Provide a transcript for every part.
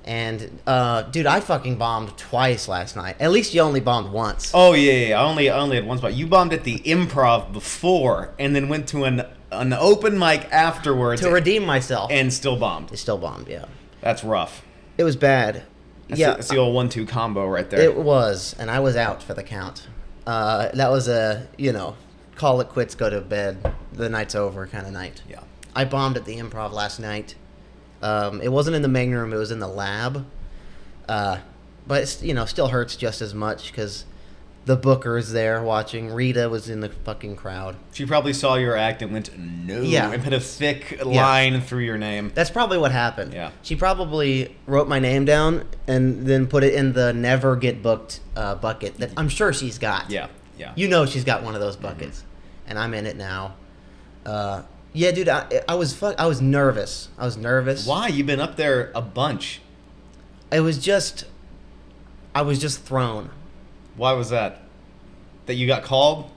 And dude, I fucking bombed twice last night. At least you only bombed once. Oh yeah. I only had one spot. You bombed at the Improv before, and then went to an open mic afterwards To redeem myself. and still bombed. It still bombed, yeah. That's rough. It was bad. That's the old 1-2 combo right there. It was, and I was out for the count. That was a, call it quits, go to bed, the night's over kind of night. Yeah. I bombed at the Improv last night. It wasn't in the main room, it was in the lab. But, it's, still hurts just as much because the booker's there watching. Rita was in the fucking crowd. She probably saw your act and went, no, Yeah. and put a thick line through your name. That's probably what happened. Yeah. She probably wrote my name down and then put it in the never get booked bucket that I'm sure she's got. Yeah. She's got one of those buckets, and I'm in it now. Yeah, dude, I was nervous. I was nervous. Why? You've been up there a bunch. I was just thrown. Why was that? That you got called?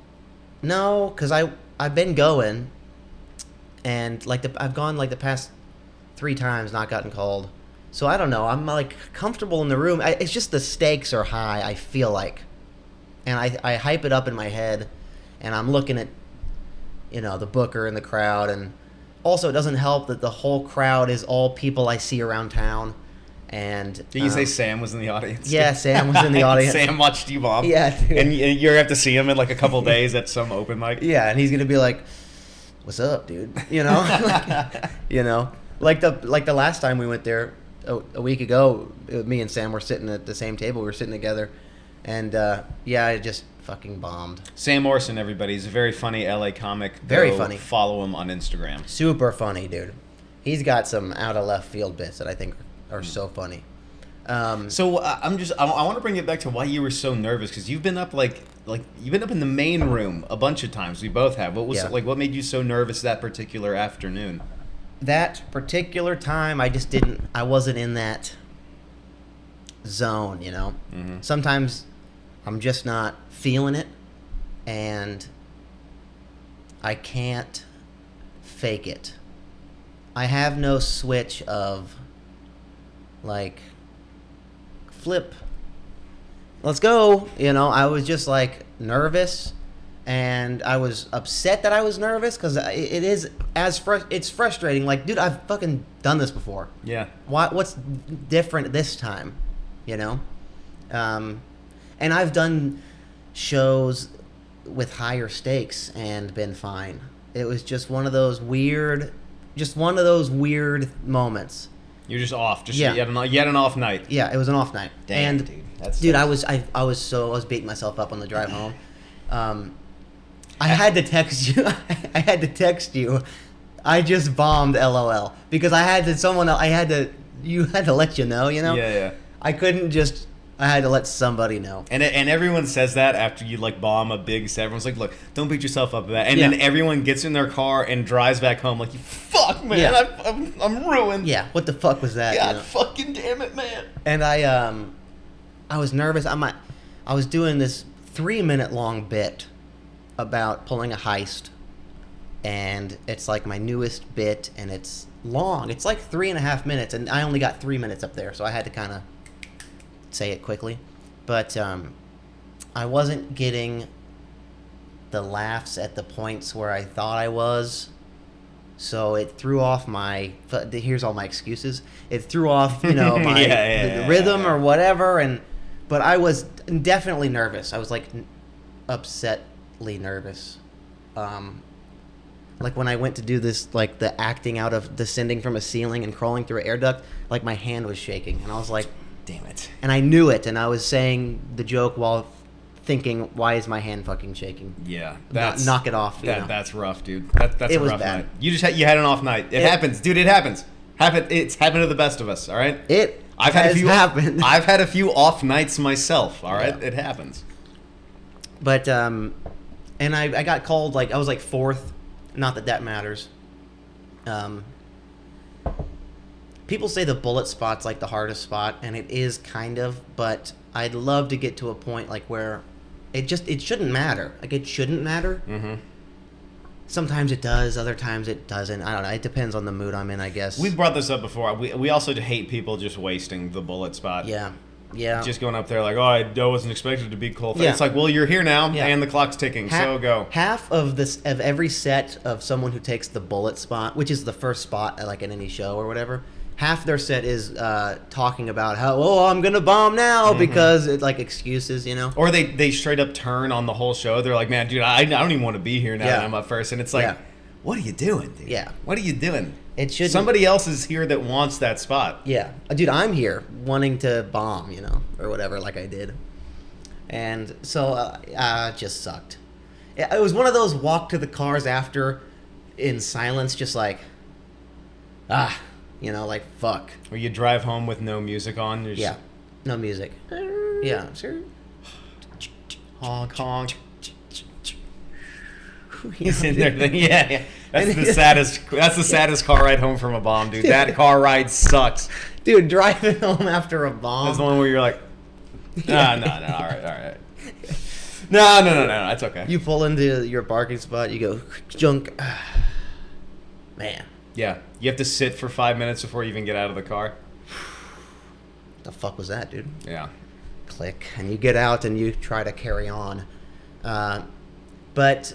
No, because I've been going, and I've gone the past 3 times, not gotten called. So I don't know. I'm comfortable in the room. It's just the stakes are high. I feel like, and I hype it up in my head, and I'm looking at, the booker and the crowd, and also it doesn't help that the whole crowd is all people I see around town. And Did you say Sam was in the audience? Yeah, Sam was in the audience. Sam watched you bomb. Yeah, dude. And you're gonna have to see him in a couple days at some open mic. Yeah, and he's gonna be like, "What's up, dude?" The last time we went there a week ago, me and Sam were sitting at the same table. We were sitting together, and I just fucking bombed. Sam Morrison, everybody, he's a very funny LA comic. Very Go funny. Follow him on Instagram. Super funny, dude. He's got some out of left field bits that I think are so funny. So I want to bring it back to why you were so nervous, because you've been up you've been up in the main room a bunch of times. We both have. What was what made you so nervous that particular afternoon? That particular time, I wasn't in that zone, Mm-hmm. Sometimes I'm just not feeling it, and I can't fake it. I have no switch of flip, let's go. I was just nervous, and I was upset that I was nervous because it's frustrating. Dude, I've fucking done this before. Yeah. What's different this time? And I've done shows with higher stakes and been fine. It was just one of those weird moments. You're just off. Yeah. You had an off night. Yeah, it was an off night. Damn, and dude. That's dude, I was beating myself up on the drive home. I had to text you. I just bombed LOL because you had to let you know, Yeah. I couldn't just, I had to let somebody know. And everyone says that after you bomb a big set. Everyone's like, look, don't beat yourself up for that. And Yeah. then everyone gets in their car and drives back home like, you fuck, man. Yeah. I'm ruined. Yeah, what the fuck was that? God fucking damn it, man. And I was nervous. I was doing this 3-minute long bit about pulling a heist, and it's my newest bit, and it's long. It's 3.5 minutes, and I only got 3 minutes up there, so I had to kind of say it quickly. But I wasn't getting the laughs at the points where I thought I was. So it threw off here's all my excuses. It threw off, my the rhythm or whatever. But I was definitely nervous. I was upsetly nervous. When I went to do this, the acting out of descending from a ceiling and crawling through an air duct, my hand was shaking. And I was like, damn it. And I knew it. And I was saying the joke while thinking, why is my hand fucking shaking? Yeah, knock it off. That's rough, dude. That's it a was rough bad. night. You had an off night. It happens, dude. It happens. It's happened to the best of us. All right. I've happened. I've had a few off nights myself. All right, Yeah. It happens. But and I got called I was 4th. Not that matters. People say the bullet spot's the hardest spot, and it is kind of. But I'd love to get to a point where it shouldn't matter. It shouldn't matter. Mm-hmm. Sometimes it does, other times it doesn't. I don't know. It depends on the mood I'm in, I guess. We've brought this up before. We also hate people just wasting the bullet spot. Yeah. Yeah. Just going up there like, oh, I wasn't expected to be cold. Yeah. It's like, well, you're here now, Yeah. and the clock's ticking, so go. Half of every set of someone who takes the bullet spot, which is the first spot like in any show or whatever, half their set is talking about how, oh, I'm gonna bomb now because it's like excuses, you know. Or they straight up turn on the whole show. They're like, man, dude, I don't even want to be here now that I'm up first. And it's like, what are you doing, dude? Yeah. What are you doing? It should. Somebody else is here that wants that spot. Yeah, dude, I'm here wanting to bomb, you know, or whatever, like I did, and so it just sucked. It was one of those walk to the cars after, in silence, just like, you know, like fuck. Or you drive home with no music on. You're Yeah, no music. Yeah, sure. honk honk. You He's know, in there thinking, yeah. That's the saddest. That's the saddest car ride home from a bomb, dude. That car ride sucks. dude, driving home after a bomb. That's the one where you're like, no, all right. No, that's okay. You pull into your parking spot. You go junk. Man, Yeah, you have to sit for 5 minutes before you even get out of the car. the fuck was that, dude? Yeah. Click, and you get out and you try to carry on. But,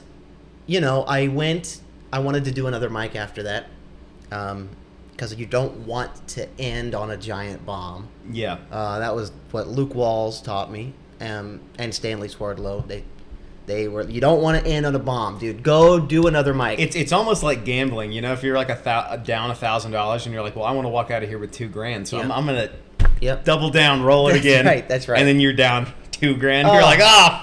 you know, I wanted to do another mic after that, because you don't want to end on a giant bomb. Yeah. That was what Luke Walls taught me, and Stanley Swerdlow. They were, you don't want to end on a bomb, dude. Go do another mic. It's almost like gambling, you know. If you're like down $1,000 and you're like, well, I want to walk out of here with $2,000, so Yeah. I'm gonna Yep. double down, roll it That's again. right, that's right. And then you're down $2,000. Oh. You're like,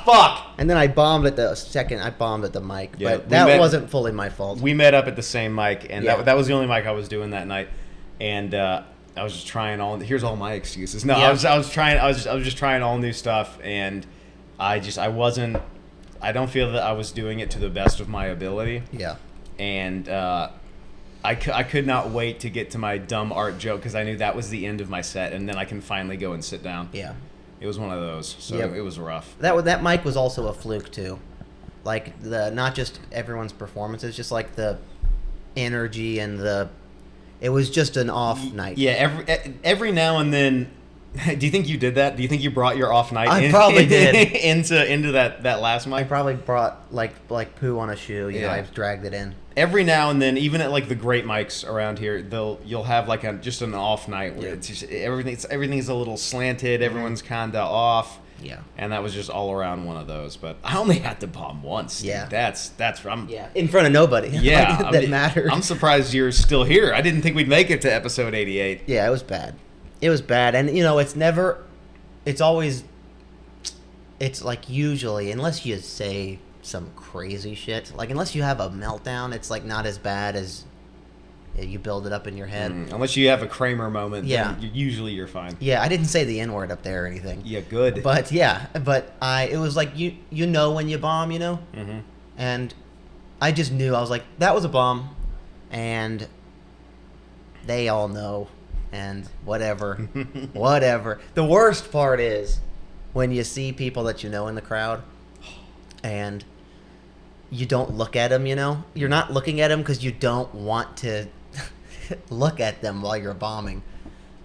fuck. And then I bombed at the mic, Yeah, but we that met- wasn't fully my fault. We met up at the same mic, and Yeah. that was the only mic I was doing that night. And I was just trying here's all my excuses. No, Yeah. I was just trying all new stuff, and I don't feel that I was doing it to the best of my ability. Yeah. And I could not wait to get to my dumb art joke because I knew that was the end of my set, and then I can finally go and sit down. Yeah. It was one of those, so Yep. it was rough. That mic was also a fluke too, like not just everyone's performances, just like the energy and it was just an off night. Yeah, every now and then. Do you think you did that? Do you think you brought your off night? I probably did. into that last I mic. probably brought like poo on a shoe. You know, Yeah. I dragged it in. Every now and then, even at like the great mics around here, you'll have like just an off night where Yeah. it's just everything's a little slanted. Everyone's kinda off. Yeah. And that was just all around one of those. But I only had to bomb once. Dude. Yeah. That's I'm Yeah. In front of nobody. yeah. Like, that mattered. I'm surprised you're still here. I didn't think we'd make it to episode 88. Yeah, it was bad. It was bad, and you know, it's always, it's like usually, unless you say some crazy shit, like unless you have a meltdown, it's like not as bad as you build it up in your head. Unless you have a Kramer moment, Yeah. then usually you're fine. Yeah, I didn't say the N word up there or anything. Yeah, good. But it was like you know when you bomb, you know, Mm-hmm. and I just knew. I was like, that was a bomb, and they all know, and whatever, whatever. The worst part is when you see people that you know in the crowd, and you don't look at them. You know, you're not looking at them because you don't want to look at them while you're bombing,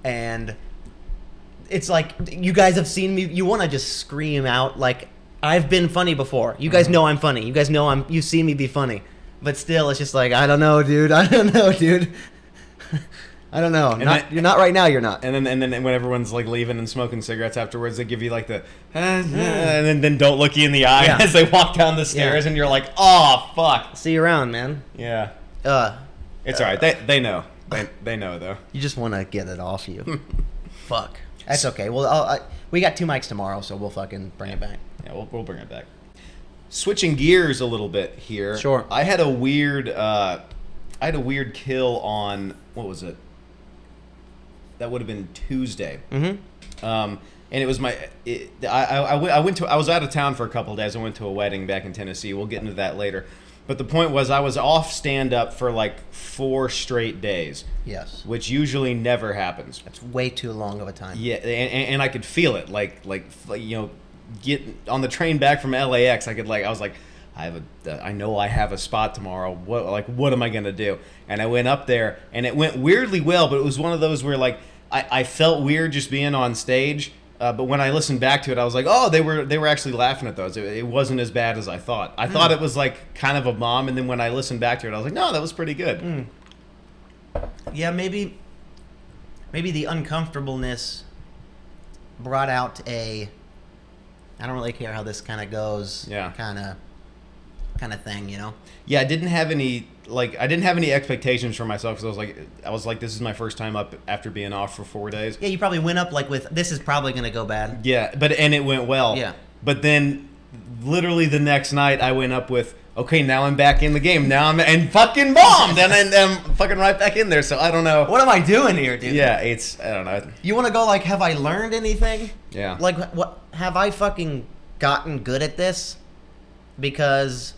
and it's like, you guys have seen me. You want to just scream out like, I've been funny before. You guys know I'm funny. You guys know you see me be funny. But still, it's just like, I don't know, dude. I don't know, dude. I don't know. You're not right now. You're not. And then when everyone's like leaving and smoking cigarettes afterwards, they give you like the and then don't look you in the eye Yeah. as they walk down the stairs, Yeah. and you're like, oh fuck. See you around, man. Yeah, Uh, it's all right. They know. They know though. you just want to get it off you. Fuck. That's okay. Well, we got 2 mics tomorrow, so we'll fucking bring it back. Yeah, we'll bring it back. Switching gears a little bit here. Sure. I had a weird kill on, what was it? That would have been Tuesday. Mm-hmm. And it was I was out of town for a couple of days. I went to a wedding back in Tennessee. We'll get into that later. But the point was, I was off stand-up for like 4 straight days. Yes. Which usually never happens. That's way too long of a time. Yeah, and I could feel it, like you know, get on the train back from LAX. I was like, I know I have a spot tomorrow. What am I gonna do? And I went up there, and it went weirdly well. But it was one of those where like I felt weird just being on stage. But when I listened back to it, I was like, oh, they were actually laughing at those. It wasn't as bad as I thought. I thought it was like kind of a bomb, and then when I listened back to it, I was like, no, that was pretty good. Yeah, maybe the uncomfortableness brought out I don't really care how this kind of goes. Yeah. Kind of thing, you know. Yeah, I didn't have any expectations for myself because I was like, this is my first time up after being off for 4 days. Yeah, you probably went up like with this is probably gonna go bad. Yeah, and it went well. Yeah. But then, literally the next night, I went up with, okay, now I'm back in the game. Now and fucking bombed, and I'm fucking right back in there. So I don't know. What am I doing here, dude? Yeah, I don't know. You want to go like, have I learned anything? Yeah. Like, what have I fucking gotten good at this? Because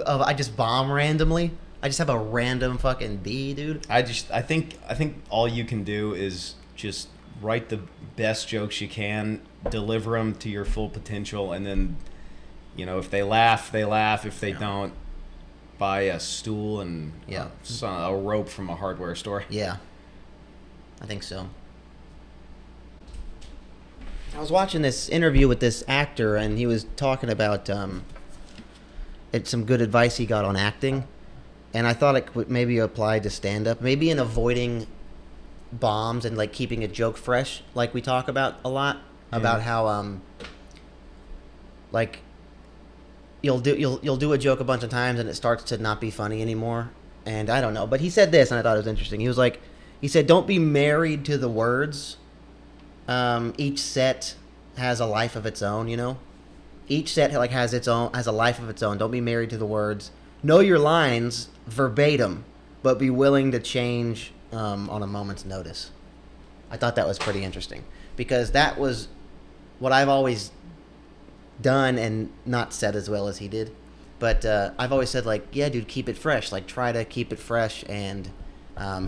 I just bomb randomly. I just have a random fucking B, dude. I think all you can do is just write the best jokes you can, deliver them to your full potential, and then, you know, if they laugh, they laugh. If they don't, buy a stool and a rope from a hardware store. Yeah, I think so. I was watching this interview with this actor, and he was talking about it's some good advice he got on acting, and I thought it would maybe apply to stand-up, maybe in avoiding bombs and like keeping a joke fresh, like we talk about a lot about how like you'll do a joke a bunch of times and it starts to not be funny anymore, and I don't know, but he said this and I thought it was interesting. He said don't be married to the words. Each set has a life of its own, you know. Each set like has a life of its own. Don't be married to the words. Know your lines verbatim, but be willing to change on a moment's notice. I thought that was pretty interesting because that was what I've always done and not said as well as he did. But I've always said like, yeah, dude, keep it fresh. Like try to keep it fresh, and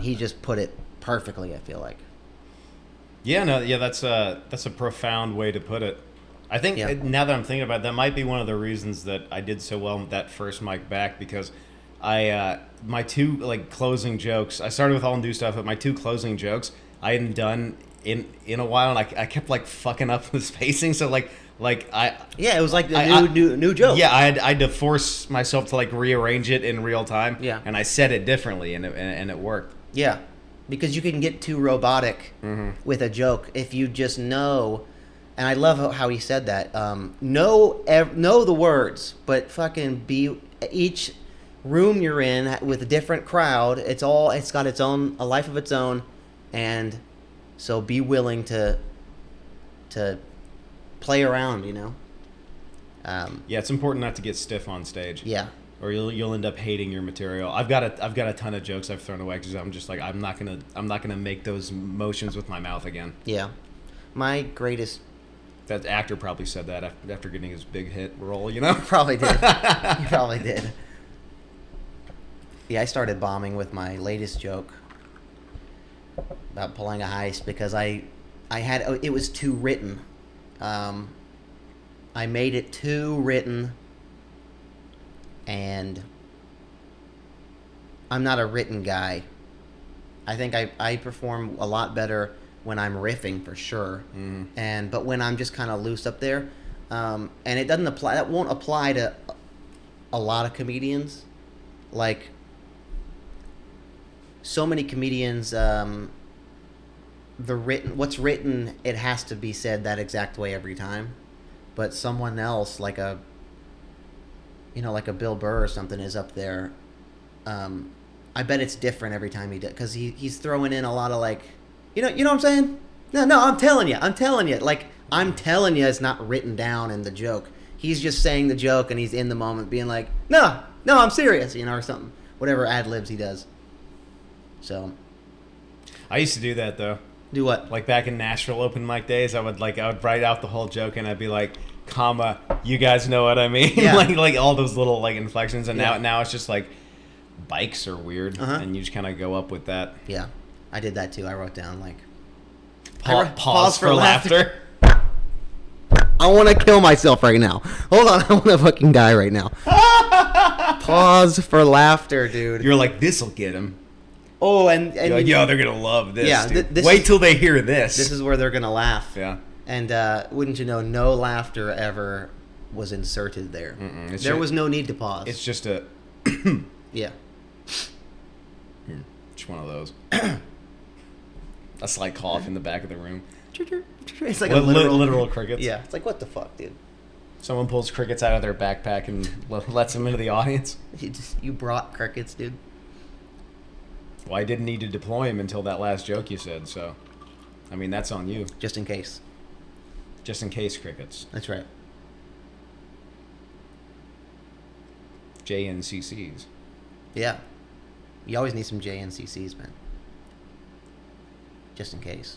he just put it perfectly, I feel like. That's a profound way to put it. I think now that I'm thinking about it, that might be one of the reasons that I did so well with that first mic back, because my two like closing jokes, I started with all new stuff, but my two closing jokes I hadn't done in a while, and I kept like fucking up the spacing, so it was like the new joke. Yeah, I had to force myself to like rearrange it in real time. Yeah, and I said it differently, and it worked. Yeah, because you can get too robotic with a joke if you just know. And I love how he said that. Know the words, but fucking be each room you're in with a different crowd. It's got a life of its own, and so be willing to play around. You know. Yeah, it's important not to get stiff on stage. Yeah. Or you'll end up hating your material. I've got a ton of jokes I've thrown away because I'm just like I'm not gonna make those motions with my mouth again. Yeah, my greatest. That actor probably said that after getting his big hit role, you know? Probably did. He probably did. Yeah, I started bombing with my latest joke about pulling a heist because it was too written. I made it too written, and I'm not a written guy. I think I perform a lot better when I'm riffing for sure, but when I'm just kind of loose up there, and it doesn't apply. That won't apply to a lot of comedians. Like so many comedians, what's written, it has to be said that exact way every time. But someone else, like a Bill Burr or something, is up there. I bet it's different every time he does, because he's throwing in a lot of like. You know what I'm saying? No, I'm telling you. Like, I'm telling you it's not written down in the joke. He's just saying the joke, and he's in the moment being like, no, I'm serious, or something. Whatever ad-libs he does. So. I used to do that, though. Do what? Like, back in Nashville open mic days, I would write out the whole joke, and I'd be like, comma, you guys know what I mean? Yeah. like all those little, like, inflections, and now it's just, like, bikes are weird, and you just kind of go up with that. Yeah. I did that too. I wrote down like pause for laughter. I want to kill myself right now. Hold on, I want to fucking die right now. Pause for laughter, dude. You're like, this'll get him. Oh, and You're like, yo, they're gonna love this. Yeah, dude. this Wait is- till they hear this. this is where they're gonna laugh. yeah. And wouldn't you know, no laughter ever was inserted there. It's There ju- was no need to pause. It's just a Yeah. just one of those. A slight cough in the back of the room. It's like Literal crickets. Yeah, it's like, what the fuck, dude? Someone pulls crickets out of their backpack and lets them into the audience. You brought crickets, dude. Well, I didn't need to deploy him until that last joke you said, so I mean that's on you. Just in case. Just in case crickets. That's right. JNCCs. Yeah. You always need some JNCCs, man. Just in case.